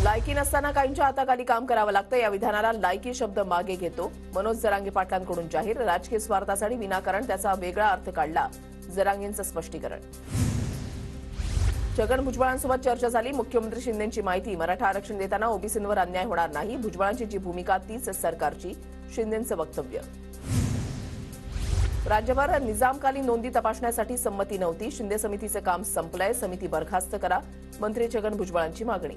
लायकी नसताना काहींच्या हाताखाली काम करावं लागतं या विधानाला लायकी शब्द मागे घेतो मनोज जरांगे पाटलांकडून जाहीर. राजकीय स्वार्थासाठी विनाकारण त्याचा वेगळा अर्थ काढला. जरांगेंचं स्पष्टीकरण. छगन भुजबळांसोबत चर्चा झाली. मुख्यमंत्री शिंदेंची माहिती. मराठा आरक्षण देताना ओबीसींवर अन्याय होणार नाही. भुजबळांची जी भूमिका तीच सरकारची. शिंदेंचं वक्तव्य. राज्यभर निजामकालीन नोंदी तपासण्यासाठी संमती नव्हती. शिंदे समितीचं काम संपलंय. समिती बरखास्त करा. मंत्री छगन भुजबळांची मागणी.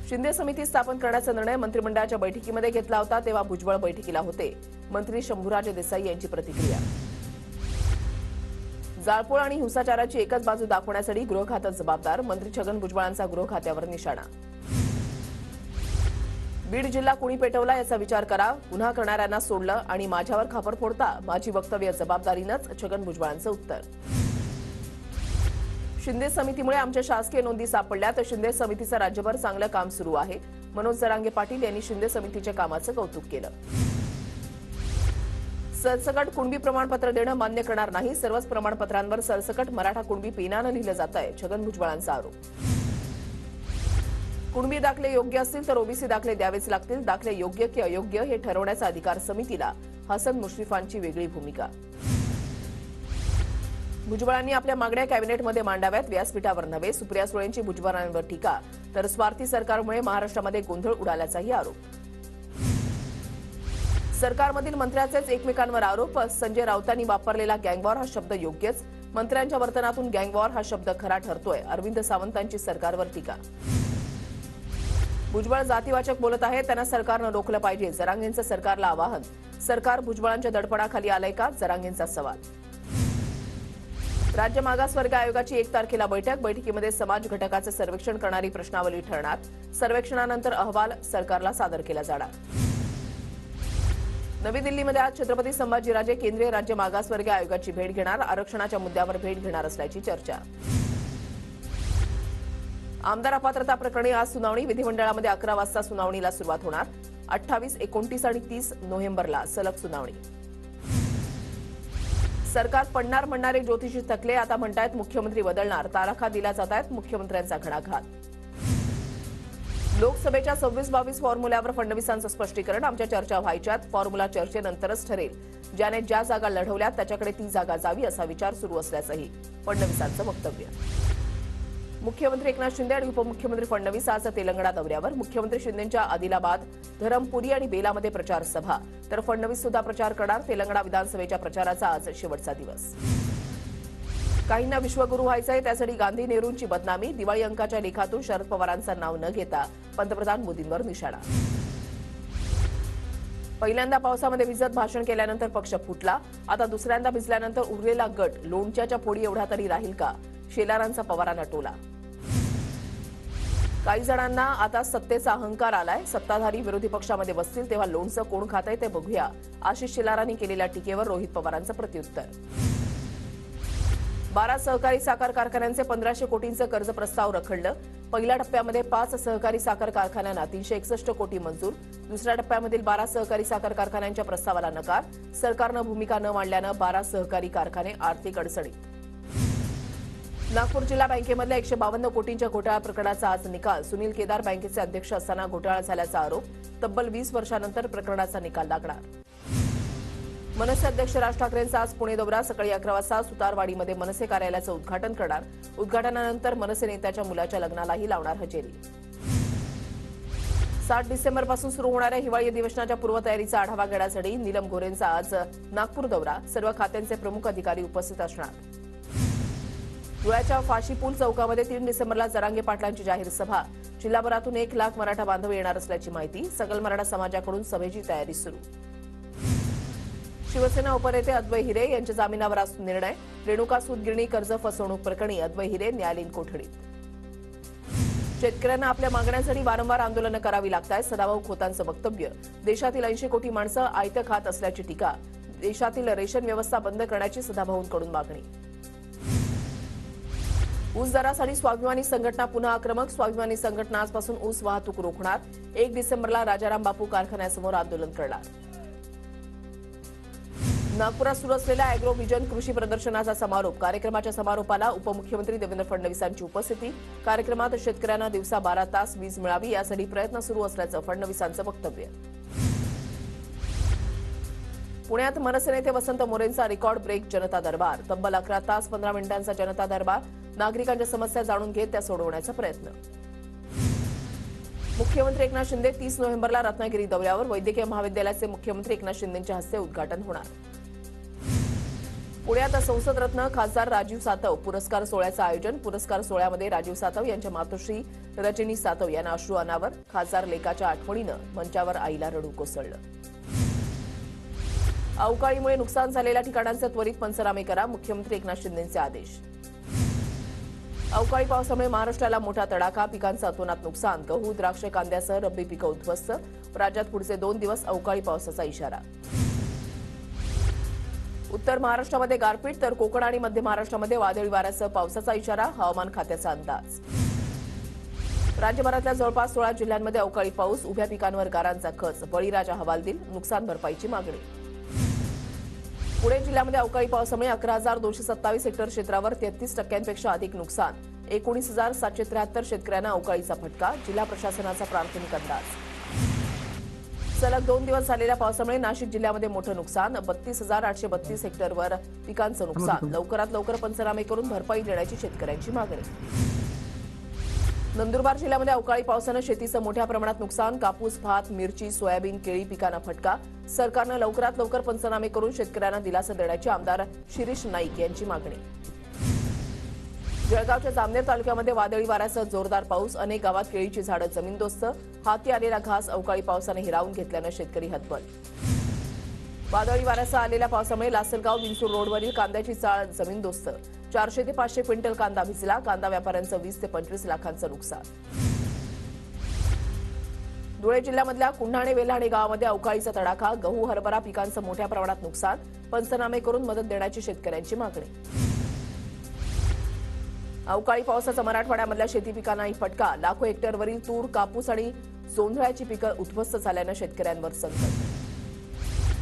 शिंदे समिती स्थापन करण्याचा निर्णय मंत्रिमंडळाच्या बैठकीमध्ये घेतला होता तेव्हा भुजबळ बैठकीला होते. मंत्री शंभूराज देसाई यांची प्रतिक्रिया. जाळपोळ आणि हिंसाचाराची एकच बाजू दाखवण्यासाठी गृह खातं जबाबदार. मंत्री छगन भुजबळांचा गृह खात्यावर निशाणा. बीड जिल्हा कुणी पेटवला याचा विचार करा. गुन्हा करणाऱ्यांना सोडलं आणि माझ्यावर खापर फोडता. माझी वक्तव्य जबाबदारीनंच. छगन भुजबळांचं उत्तर. शिंदे समितीमुळे आमच्या शासकीय नोंदी सापडल्या तर शिंदे समितीचं राज्यभर चांगलं काम सुरू आहे. मनोज जरांगे पाटील यांनी शिंदे समितीच्या कामाचं कौतुक केलं. सरसकट कुणबी प्रमाणपत्र देणं मान्य करणार नाही. सर्वच प्रमाणपत्रांवर सरसकट मराठा कुणबी पेनानं लिहिलं जात आहे. छगन भुजबळांचा आरोप. कुणबी दाखले योग्य असतील तर ओबीसी दाखले द्यावेच लागतील. दाखले योग्य की अयोग्य हे ठरवण्याचा अधिकार समितीला. हसन मुश्रीफांची वेगळी भूमिका. भुजबळांनी आपल्या मागण्या कॅबिनेटमध्ये मांडाव्यात. व्यासपीठावर नव्हे. सुप्रिया सुळेंची भुजबळांवर टीका. तर स्वार्थी सरकारमुळे महाराष्ट्रामध्ये गोंधळ उडाल्याचाही आरोप. सरकारमधील मंत्र्यांचेच एकमेकांवर आरोप. संजय राऊतांनी वापरलेला गँगवॉर हा शब्द योग्यच. मंत्र्यांच्या वर्तनातून गँगवॉर हा शब्द खरा ठरतोय. अरविंद सावंतांची सरकारवर टीका. भुजबळ जातीवाचक बोलत आहे. त्यांना सरकारनं रोखलं पाहिजे. जरांगेंचं सरकारला आवाहन. सरकार भुजबळांच्या दडपणाखाली आलंय का? जरांगेंचा सवाल. राज्य मागासवर्ग आयोगाची 1 तारखेला बैठक. बैठकीमध्ये समाज घटकाचं सर्वेक्षण करणारी प्रश्नावली ठरणार. सर्वेक्षणानंतर अहवाल सरकारला सादर केला जाणार. नवी दिल्लीमध्ये आज छत्रपती संभाजीराजे केंद्रीय राज्य मागासवर्ग आयोगाची भेट घेणार. आरक्षणाच्या मुद्द्यावर भेट घेणार असल्याची चर्चा. आमदार अपात्रता प्रकरणी आज सुनावणी. विधिमंडळामध्ये 11 वाजता सुनावणीला सुरुवात होणार. 28, 29 आणि 30 नोव्हेंबरला सलग सुनावणी. सरकार पडणार म्हणणारे ज्योतिषी थकले. आता म्हणतायत मुख्यमंत्री बदलणार. तारखा दिल्या जात आहेत. मुख्यमंत्र्यांचा घणाघात. लोकसभेच्या 26-22 फॉर्म्युल्यावर फडणवीसांचं स्पष्टीकरण. आमच्या चर्चा व्हायच्यात. फॉर्म्युला चर्चेनंतरच ठरेल. ज्याने ज्या जागा लढवल्या त्याच्याकडे ती जागा जावी असा विचार सुरू असल्याचंही फडणवीसांचं वक्तव्य. मुख्यमंत्री एकनाथ शिंदे आणि उपमुख्यमंत्री फडणवीस आज तेलंगणा दौऱ्यावर. मुख्यमंत्री शिंदेंच्या आदिलाबाद, धरमपुरी आणि बेलामध्ये प्रचार सभा. तर फडणवीस सुद्धा प्रचार करणार. तेलंगणा विधानसभेच्या प्रचाराचा आज शेवटचा दिवस. काहींना विश्वगुरू व्हायचंय त्यासाठी गांधी नेहरूंची बदनामी. दिवाळी अंकाच्या लेखातून शरद पवारांचं नाव न घेता पंतप्रधान मोदींवर निशाणा. पहिल्यांदा पावसामध्ये भिजत भाषण केल्यानंतर पक्ष फुटला. आता दुसऱ्यांदा भिजल्यानंतर उरलेला गट लोणच्याच्या फोडी एवढा तरी राहील का? शेलारांचा पवारांना टोला. काही जणांना आता सत्तेचा अहंकार आलाय. सत्ताधारी विरोधी पक्षामध्ये बसतील तेव्हा लोणचं कोण खातंय ते बघूया. आशिष शेलारांनी केलेल्या टीकेवर रोहित पवारांचं प्रत्युत्तर. 12 सहकारी साखर कारखान्यांचे 1500 कोटींचं कर्ज प्रस्ताव रखडलं. पहिल्या टप्प्यामध्ये 5 सहकारी साखर कारखान्यांना 361 कोटी मंजूर. दुसऱ्या टप्प्यामधील 12 सहकारी साखर कारखान्यांच्या प्रस्तावाला नकार. सरकारनं भूमिका न मांडल्यानं 12 सहकारी कारखाने आर्थिक अडचणीत. नागपूर जिल्हा बँकेमधल्या 152 कोटींच्या घोटाळा प्रकरणाचा आज निकाल. सुनील केदार बँकेचे अध्यक्ष असताना घोटाळा झाल्याचा आरोप. तब्बल 20 वर्षांनंतर प्रकरणाचा निकाल लागणार. मनसे अध्यक्ष राज ठाकरेंचा आज पुणे दौरा. सकाळी 11 वाजता सुतारवाडीमध्ये मनसे कार्यालयाचं उद्घाटन करणार. उद्घाटनानंतर मनसे नेत्याच्या मुलाच्या लग्नालाही लावणार हजेरी. 7 डिसेंबरपासून सुरू होणाऱ्या हिवाळी अधिवेशनाच्या पूर्वतयारीचा आढावा घेण्यासाठी नीलम गोऱ्हेंचा आज नागपूर दौरा. सर्व खात्यांचे प्रमुख अधिकारी उपस्थित असणार. धुळ्याच्या फाशीपूल चौकामध्ये 3 डिसेंबरला जरांगे पाटलांची जाहीर सभा. जिल्हाभरातून 1 लाख मराठा बांधव येणार असल्याची माहिती. सकल मराठा समाजाकडून सभेची तयारी सुरू. शिवसेना उपनेते अद्वै हिरे यांच्या जामिनावर आज निर्णय. रेणुका सूतगिरणी कर्ज फसवणूक प्रकरणी अद्वै हिरे न्यायालयीन कोठडीत. शेतकऱ्यांना आपल्या मागण्यांसाठी वारंवार आंदोलनं करावी लागतात. सदाभाऊ खोतांचं वक्तव्य. देशातील 80 कोटी माणसं आयतं खात असल्याची टीका. देशातील रेशन व्यवस्था बंद करण्याची सदाभाऊंकडून मागणी. ऊस दरासाठी स्वाभिमानी संघटना पुन्हा आक्रमक. स्वाभिमानी संघटना आजपासून ऊस वाहतूक रोखणार. 1 डिसेंबरला राजाराम बापू कारखान्यासमोर आंदोलन करणार. नागपुरात सुरू असलेल्या अॅग्रो व्हिजन कृषी प्रदर्शनाचा समारोप. कार्यक्रमाच्या समारोपाला उपमुख्यमंत्री देवेंद्र फडणवीसांची उपस्थिती. कार्यक्रमात शेतकऱ्यांना दिवसा 12 तास वीज मिळावी यासाठी प्रयत्न सुरू असल्याचं फडणवीसांचं वक्तव्य. पुण्यात मनसे नेते वसंत मोरेंचा रेकॉर्ड ब्रेक जनता दरबार. तब्बल 11 तास 15 मिनिटांचा जनता दरबार. नागरिकांच्या समस्या जाणून घेत त्या सोडवण्याचा प्रयत्न. मुख्यमंत्री एकनाथ शिंदे 30 नोव्हेंबरला रत्नागिरी दौऱ्यावर. वैद्यकीय महाविद्यालयाचे मुख्यमंत्री एकनाथ शिंदेंच्या हस्ते उद्घाटन होणार. पुण्यात संसद रत्न खासदार राजीव सातव पुरस्कार सोहळ्याचं आयोजन. पुरस्कार सोहळ्यामध्ये राजीव सातव यांच्या मातोश्री रजनी सातव यांना अश्रू अनावर. खासदार लेकाच्या आठवणीनं मंचावर आईला रडू कोसळलं. अवकाळीमुळे नुकसान झालेल्या ठिकाणांचे त्वरित पंचनामे करा. मुख्यमंत्री एकनाथ शिंदेंचे आदेश. अवकाळी पावसामुळे महाराष्ट्राला मोठा तडाखा. पिकांचं अतोनात नुकसान. गहू, द्राक्ष, कांद्यासह रब्बी पिकं उद्ध्वस्त. राज्यात पुढचे 2 दिवस अवकाळी पावसाचा इशारा. उत्तर महाराष्ट्रामध्ये गारपीट तर कोकण आणि मध्य महाराष्ट्रामध्ये वादळी वाऱ्यासह पावसाचा इशारा. हवामान खात्याचा अंदाज. राज्यभरातल्या जवळपास 16 जिल्ह्यांमध्ये अवकाळी पाऊस. उभ्या पिकांवर गारांचा खच. बळीराजा हवालदिल. नुकसान भरपाईची मागणी. पुणे जिल्ह्यामध्ये अवकाळी पावसामुळे 11,227 हेक्टर क्षेत्रावर 33% अधिक नुकसान. 19,773 शेतकऱ्यांना अवकाळीचा फटका. जिल्हा प्रशासनाचा प्राथमिक अंदाज. सलग 2 दिवस झालेल्या पावसामुळे नाशिक जिल्ह्यामध्ये मोठं नुकसान. 32,832 हेक्टरवर पिकांचं नुकसान. लवकरात लवकर पंचनामे करून भरपाई देण्याची शेतकऱ्यांची मागणी. नंदुरबार जिल्ह्यामध्ये अवकाळी पावसानं शेतीचं मोठ्या प्रमाणात नुकसान. कापूस, भात, मिरची, सोयाबीन, केळी पिकांना फटका. सरकारनं लवकरात लवकर पंचनामे करून शेतकऱ्यांना दिलासा देण्याची आमदार शिरीष नाईक यांची मागणी. जळगावच्या जामनेर तालुक्यामध्ये वादळी वाऱ्यासह जोरदार पाऊस. अनेक गावात केळीची झाडं जमीनदोस्त. हाती आलेला घास अवकाळी पावसाने हिरावून घेतल्यानं शेतकरी हतबल. वादळी वाऱ्यासह आलेल्या पावसामुळे लासलगाव विंचूर रोडवरील कांद्याची चाळ जमीनदोस्त. 400 ते 500 क्विंटल कांदा भिजला. कांदा व्यापाऱ्यांचं 20 ते 25 लाखांचं नुकसान. धुळे जिल्ह्यामधल्या कुंढाणे वेल्हाणे गावामध्ये अवकाळीचा तडाखा. गहू, हरभरा पिकांचं मोठ्या प्रमाणात नुकसान. पंचनामे करून मदत देण्याची शेतकऱ्यांची मागणी. अवकाळी पावसाचा मराठवाड्यामधल्या शेती पिकांनाही फटका. लाखो हेक्टरवरील तूर, कापूस आणि जोंधळ्याची पिकं उद्ध्वस्त झाल्यानं शेतकऱ्यांवर संकट.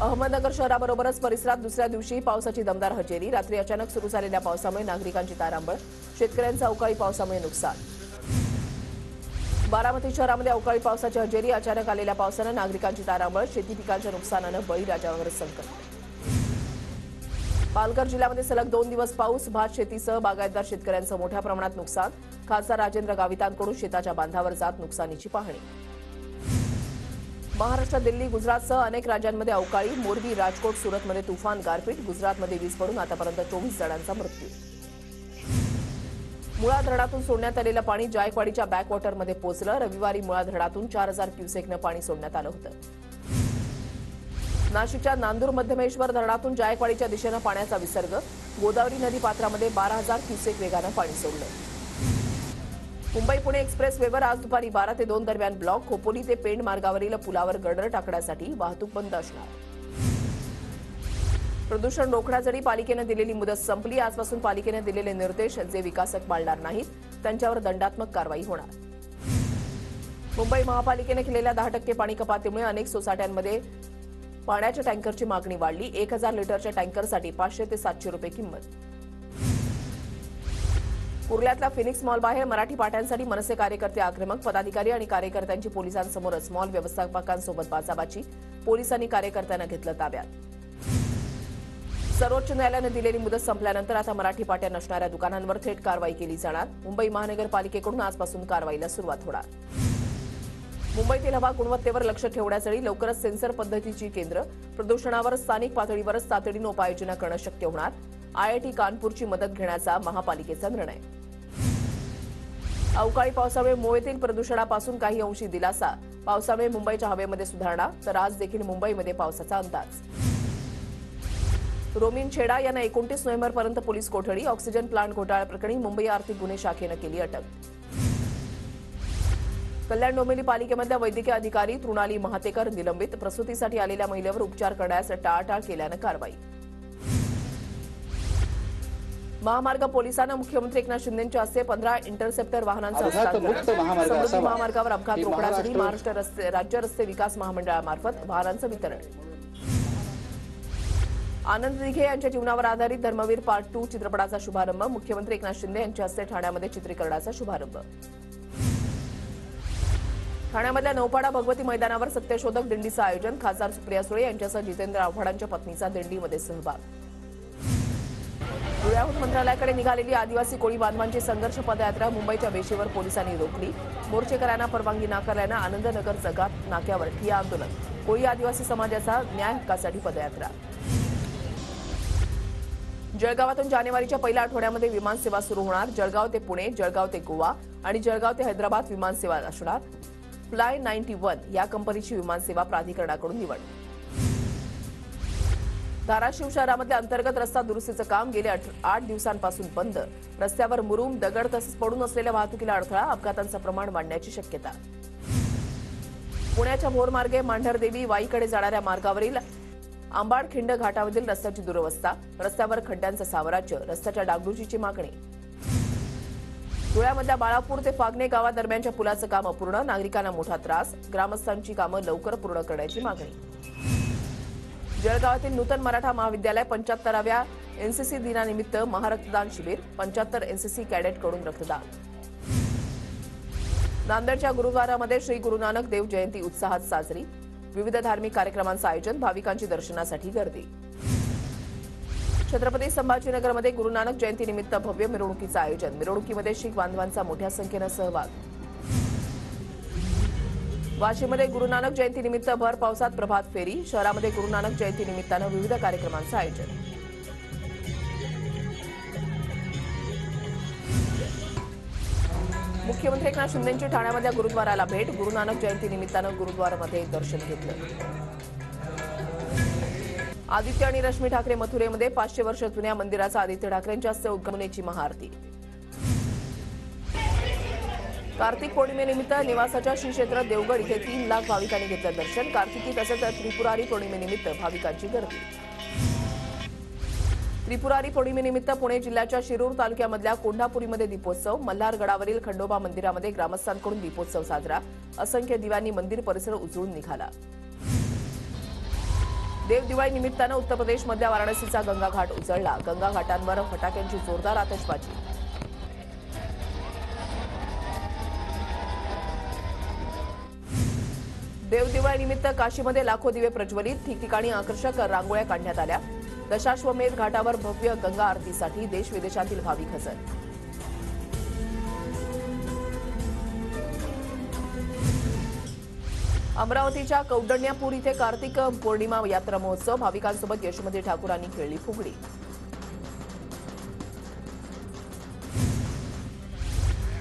अहमदनगर शहराबरोबरच परिसरात दुसऱ्या दिवशी पावसाची दमदार हजेरी. रात्री अचानक सुरू झालेल्या पावसामुळे नागरिकांची तारांबळ. शेतकऱ्यांचं अवकाळी पावसामुळे नुकसान. बारामती शहरामध्ये अवकाळी पावसाची हजेरी. अचानक आलेल्या पावसानं नागरिकांची तारांबळ. शेती पिकांच्या नुकसानानं बळीराजावर संकट. पालघर जिल्ह्यामध्ये सलग 2 दिवस पाऊस. भात शेतीसह बागायतदार शेतकऱ्यांचं मोठ्या प्रमाणात नुकसान. खासदार राजेंद्र गावितांकडून शेताच्या बांधावर जात नुकसानीची पाहणी. महाराष्ट्र, दिल्ली, गुजरातसह अनेक राज्यांमध्ये अवकाळी. मोरबी, राजकोट, सुरतमध्ये तुफान गारपीट. गुजरातमध्ये वीज पडून आतापर्यंत 24 जणांचा मृत्यू. मुळा धरणातून सोडण्यात आलेलं पाणी जायकवाडीच्या बॅकवॉटरमध्ये पोहोचलं. रविवारी मुळा धरणातून 4,000 क्युसेकनं पाणी सोडण्यात आलं होतं. नाशिकच्या नांदूर मध्यमेश्वर धरणातून जायकवाडीच्या दिशेनं पाण्याचा विसर्ग. गोदावरी नदी पात्रामध्ये 12,000 क्युसेक वेगानं पाणी सोडलं. मुंबई पुणे एक्सप्रेस वेवर आज दुपारी 12 ते 2 दरम्यान ब्लॉक. खोपोली ते पेंड मार्गावरील पुलावर गर्डर टाकण्यासाठी वाहतूक बंद असणार. प्रदूषण रोखण्यासाठी पालिकेनं दिलेली मुदत संपली. आजपासून पालिकेनं दिलेले निर्देश जे विकासक पाळणार नाहीत त्यांच्यावर दंडात्मक कारवाई होणार. मुंबई महापालिकेनं केलेल्या 10% पाणी कपातीमुळे अनेक सोसायट्यांमध्ये पाण्याच्या टँकरची मागणी वाढली. 1,000 लिटरच्या टँकरसाठी 500 ते 700 रुपये किंमत. कुर्ल्यातल्या फिनिक्स मॉलबाहेर मराठी पाट्यांसाठी मनसे कार्यकर्ते आक्रमक. पदाधिकारी आणि कार्यकर्त्यांची पोलिसांसमोरच मॉल व्यवस्थापकांसोबत बाचाबाची. पोलिसांनी कार्यकर्त्यांना घेतलं ताब्यात. सर्वोच्च न्यायालयानं दिलेली मुदत संपल्यानंतर आता मराठी पाट्या नसणाऱ्या दुकानांवर थेट कारवाई केली जाणार. मुंबई महानगरपालिकेकडून आजपासून कारवाईला सुरुवात होणार. मुंबईतील हवा गुणवत्तेवर लक्ष ठेवण्यासाठी लवकरच सेन्सर पद्धतीची केंद्र. प्रदूषणावर स्थानिक पातळीवरच तातडीनं उपाययोजना करणं शक्य होणार. IIT कानपूरची मदत घेण्याचा महापालिकेचा निर्णय. अवकाळी पावसामुळे मुंबईतील प्रदूषणापासून काही अंशी दिलासा. पावसामुळे मुंबईच्या हवेमध्ये सुधारणा. तर आज देखील मुंबईमध्ये पावसाचा अंदाज. रोमिन छेडा यांना 29 नोव्हेंबरपर्यंत पोलीस कोठडी. ऑक्सिजन प्लांट घोटाळ्याप्रकरणी मुंबई आर्थिक गुन्हे शाखेनं केली अटक. कल्याण डोंबिवली पालिकेमधल्या वैद्यकीय अधिकारी तृणाली महातेकर निलंबित. प्रसूतीसाठी आलेल्या महिलेवर उपचार करण्यास टाळाटाळ केल्यानं कारवाई. महामार्ग पोलिसांना मुख्यमंत्री एकनाथ शिंदेंच्या हस्ते 15 इंटरसेप्टर वाहनांचं हस्तांतरण. समृद्धी महामार्गावर अपघात रोखण्यासाठी महाराष्ट्र राज्य रस्ते विकास महामंडळामार्फत वाहनांचं वितरण. आनंद दिघे यांच्या जीवनावर आधारित धर्मवीर पार्ट 2 चित्रपटाचा शुभारंभ. मुख्यमंत्री एकनाथ शिंदे यांच्या हस्ते ठाण्यामध्ये चित्रीकरणाचा शुभारंभ. ठाण्यामधल्या नौपाडा भगवती मैदानावर सत्यशोधक दिंडीचं आयोजन. खासदार सुप्रिया सुळे यांच्यासह जितेंद्र आव्हाडांच्या पत्नीचा दिंडीमध्ये सहभाग. धुळ्याहून मंत्रालयाकडे निघालेली आदिवासी कोळी बांधवांची संघर्ष पदयात्रा मुंबईच्या वेशीवर पोलिसांनी रोखली. मोर्चेकऱ्यांना परवानगी नाकारल्यानं आनंदनगर जगात नाक्यावर ठिय्या आंदोलन. कोळी आदिवासी समाजाचा न्याय हक्कासाठी पदयात्रा. जळगावातून जानेवारीच्या पहिल्या आठवड्यामध्ये विमानसेवा सुरू होणार. जळगाव ते पुणे, जळगाव ते गोवा आणि जळगाव ते हैदराबाद विमानसेवा असणार. फ्लाय 91 या कंपनीची विमानसेवा प्राधिकरणाकडून निवड. धाराशिव शहरामधल्या अंतर्गत रस्ता दुरुस्तीचं काम गेल्या 8 दिवसांपासून बंद. रस्त्यावर मुरुम, दगड तसंच पडून असलेल्या वाहतुकीला अडथळा. अपघातांचं प्रमाण वाढण्याची शक्यता. पुण्याच्या भोरमार्गे मांढरदेवी वाईकडे जाणाऱ्या मार्गावरील आंबाडखिंड घाटामधील रस्त्याची दुरवस्था. रस्त्यावर खड्ड्यांचं साम्राज्य. रस्त्याच्या डागडुजीची मागणी. धुळ्यामधल्या बाळापूर ते फागणे गावादरम्यानच्या पुलाचं काम अपूर्ण. नागरिकांना मोठा त्रास. ग्रामस्थांची कामं लवकर पूर्ण करण्याची मागणी. जळगावातील नूतन मराठा महाविद्यालय 75व्या एनसीसी दिनानिमित्त महारक्तदान शिबिर. 75 एनसीसी कॅडेटकडून रक्तदान. नांदेडच्या गुरुद्वारामध्ये श्री गुरु नानक देव जयंती उत्साहात साजरी. विविध धार्मिक कार्यक्रमांचं आयोजन. भाविकांची दर्शनासाठी गर्दी. छत्रपती संभाजीनगरमध्ये गुरु नानक जयंतीनिमित्त भव्य मिरवणुकीचं आयोजन. मिरवणुकीमध्ये शीख बांधवांचा मोठ्या संख्येनं सहभाग. वाशीमध्ये गुरु नानक जयंतीनिमित्त भर पावसात प्रभात फेरी. शहरामध्ये गुरु नानक जयंतीनिमित्तानं विविध कार्यक्रमांचं आयोजन. मुख्यमंत्री एकनाथ शिंदेंची ठाण्यामधल्या गुरुद्वाराला भेट. गुरु नानक जयंतीनिमित्तानं गुरुद्वारामध्ये दर्शन घेतलं. आदित्य आणि रश्मी ठाकरे मथुरेमध्ये 500 वर्ष जुन्या मंदिराचा आदित्य ठाकरेंच्या हस्ते उद्घाटनाची महाआरती. कार्तिक पौर्णिमेनिमित्त निवासाच्या श्री क्षेत्र देवगड इथे 3 लाख भाविकांनी घेतलं दर्शन. कार्तिकी तसंच त्रिपुरारी पौर्णिमेनिमित्त भाविकांची गर्दी. त्रिपुरारी पौर्णिमेनिमित्त पुणे जिल्ह्याच्या शिरूर तालुक्यामधल्या कोंढापुरीमध्ये दीपोत्सव. मल्हारगडावरील खंडोबा मंदिरामध्ये ग्रामस्थांकडून दीपोत्सव साजरा. असंख्य दिव्यांनी मंदिर परिसर उजळून निघाला. देवदिवाळी निमित्तानं उत्तर प्रदेशमधल्या वाराणसीचा गंगा घाट उजळला. गंगा घाटांवर फटाक्यांची जोरदार आतषबाजी. देवदिवाळीनिमित्त काशीमध्ये लाखो दिवे प्रज्वलित. ठिकठिकाणी आकर्षक रांगोळ्या काढण्यात आल्या. दशाश्वमेध घाटावर भव्य गंगा आरतीसाठी देश विदेशातील भाविक हजर. अमरावतीच्या कौंडण्यापूर इथे कार्तिक पौर्णिमा यात्रा महोत्सव. भाविकांसोबत यशोमती ठाकूरांनी खेळली फुगडी.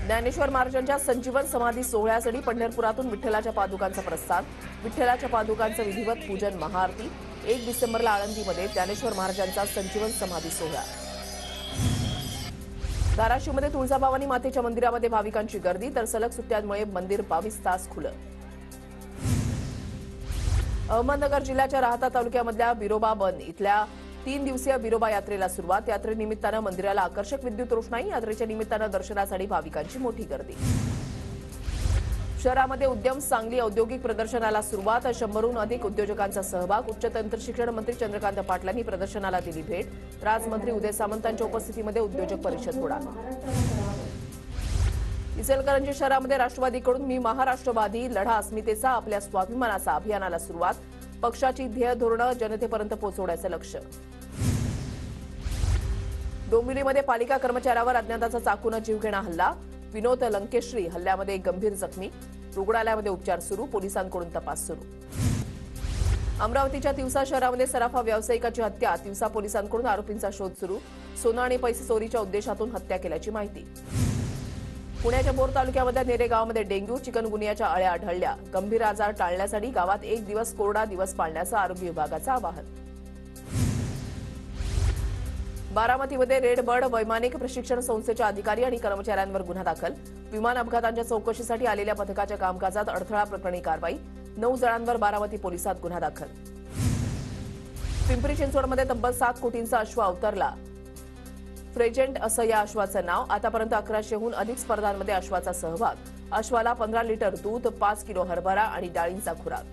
ज्ञानेश्वर महाराजांच्या संजीवन समाधी सोहळ्यासाठी पंढरपुरातून विठ्ठलाच्या पादुकांचं प्रस्थान. विठ्ठलाच्या पादुकांचं विधिवत पूजन, महाआरती. 1 डिसेंबरला आळंदीमध्ये ज्ञानेश्वर महाराजांचा संजीवन समाधी सोहळा. धाराशिवमध्ये तुळजाभवानी मातेच्या मंदिरामध्ये भाविकांची गर्दी. तर सलग सुट्ट्यांमुळे मंदिर 22 तास खुलं. अहमदनगर जिल्ह्याच्या राहाता तालुक्यामधल्या बिरोबा बन इथल्या 3 दिवसीय बिरोबा यात्रेला सुरुवात. यात्रेनिमित्तानं मंदिराला आकर्षक विद्युत रोषणाई. यात्रेच्या निमित्तानं दर्शनासाठी भाविकांची मोठी गर्दी. शहरामध्ये उद्यम सांगली औद्योगिक प्रदर्शनाला सुरुवात. 100हून अधिक उद्योजकांचा सहभाग. उच्च तंत्रशिक्षण मंत्री चंद्रकांत पाटलांनी प्रदर्शनाला दिली भेट. राजमंत्री उदय सामंतांच्या उपस्थितीमध्ये उद्योजक परिषद होणार. इचलकरंजी शहरामध्ये राष्ट्रवादीकडून मी महाराष्ट्रवादी लढा अस्मितेचा आपल्या स्वाभिमानाचा अभियानाला सुरुवात. पक्षाची ध्येय धोरणं जनतेपर्यंत पोहोचवण्याचं लक्ष्य. डोंबिवलीमध्ये पालिका कर्मचाऱ्यावर अज्ञाताचा चाकूनं जीवघेणा हल्ला. विनोद लंकेश्री हल्ल्यामध्ये गंभीर जखमी. रुग्णालयामध्ये उपचार सुरू. पोलिसांकडून तपास सुरू. अमरावतीच्या तिवसा शहरामध्ये सराफा व्यावसायिकाची हत्या. तिवसा पोलिसांकडून आरोपींचा शोध सुरू. सोनं आणि पैसे चोरीच्या उद्देशातून हत्या केल्याची माहिती. पुण्याच्या बोर तालुक्यामधल्या नेरे गावामध्ये डेंग्यू चिकनगुनियाच्या अळ्या आढळल्या. गंभीर आजार टाळण्यासाठी गावात 1 दिवस कोरडा दिवस पाळण्याचं आरोग्य विभागाचं आवाहन. बारामतीमध्ये रेडबर्ड वैमानिक प्रशिक्षण संस्थेच्या अधिकारी आणि कर्मचाऱ्यांवर गुन्हा दाखल. विमान अपघातांच्या चौकशीसाठी आलेल्या पथकाच्या कामकाजात अडथळा प्रकरणी कारवाई. 9 जणांवर बारामती पोलिसात गुन्हा दाखल. पिंपरी चिंचवडमध्ये तब्बल 7 कोटींचा अश्व अवतरला. फ्रेजेंट असं या अश्वाचं नाव. आतापर्यंत 1100हून अधिक स्पर्धांमध्ये अश्वाचा सहभाग. अश्वाला 15 लिटर दूध, 5 किलो हरभरा आणि डाळींचा खुराक.